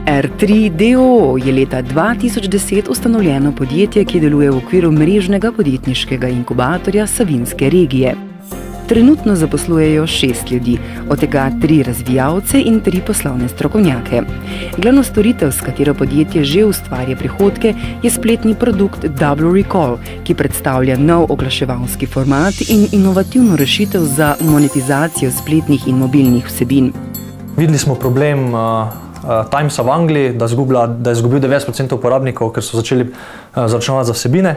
R3DOO je leta 2010 ustanovljeno podjetje, ki deluje v okviru mrežnega podjetniškega inkubatorja Savinjske regije. Trenutno zaposlujejo 6 ljudi, od tega 3 razvijalce in 3 poslovne strokovnjake. Glavno storitev, s katero podjetje že ustvarja prihodke, je spletni produkt Double Recall, ki predstavlja nov oglaševalski format in inovativno rešitev za monetizacijo spletnih in mobilnih vsebin. Videli smo problem Timesa v Angliji, da je izgubil 90% uporabnikov, ker so začeli zaračunavati za vsebine.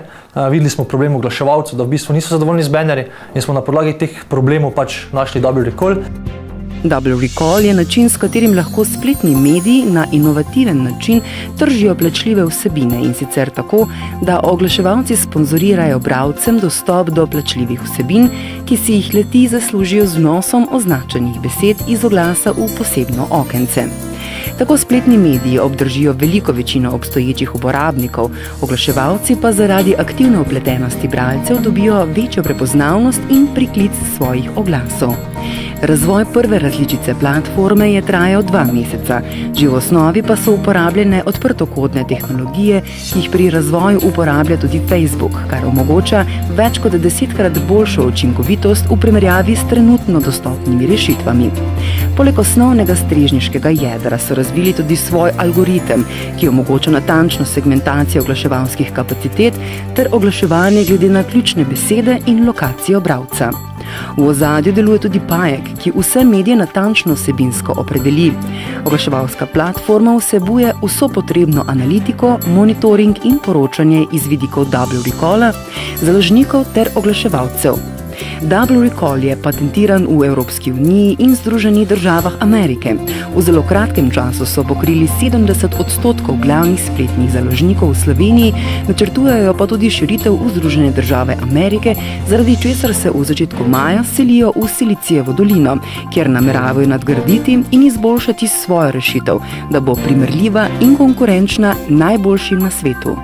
Videli smo problem oglaševalcev, da v bistvu niso zadovoljni z banerji in smo na podlagi teh problemov našli Double Recall. Double Recall je način, s katerim lahko spletni mediji na inovativen način tržijo plačljive vsebine, in sicer tako, da oglaševalci sponzorirajo bralcem dostop do plačljivih vsebin, ki si jih le-ti zaslužijo z vnosom označenih besed iz oglasa v posebno okence. Tako spletni mediji obdržijo veliko večino obstoječih uporabnikov, oglaševalci pa zaradi aktivne vpletenosti bralcev dobijo večjo prepoznavnost in priklic svojih oglasov. Razvoj prve različice platforme je trajal 2 meseca, že v osnovi pa so uporabljene odprtokodne tehnologije, ki jih pri razvoju uporablja tudi Facebook, kar omogoča več kot 10-krat boljšo učinkovitost v primerjavi s trenutno dostopnimi rešitvami. Poleg osnovnega strežniškega jedra so razvili tudi svoj algoritem, ki omogoča natančno segmentacijo oglaševalskih kapacitet ter oglaševanje glede na ključne besede in lokacijo bralca. V ozadju deluje tudi Pajek, ki vse medije natančno vsebinsko opredeli. Oglaševalska platforma vsebuje vso potrebno analitiko, monitoring in poročanje iz vidikov Double Recalla, založnikov ter oglaševalcev. Double Recall je patentiran v Evropski uniji in Združenih državah Amerike. V zelo kratkem času so pokrili 70% glavnih spletnih založnikov v Sloveniji, načrtujejo pa tudi širitev v Združene države Amerike, zaradi česar se v začetku maja selijo v Silicijevo dolino, kjer nameravajo nadgraditi in izboljšati svojo rešitev, da bo primerljiva in konkurenčna najboljšim na svetu.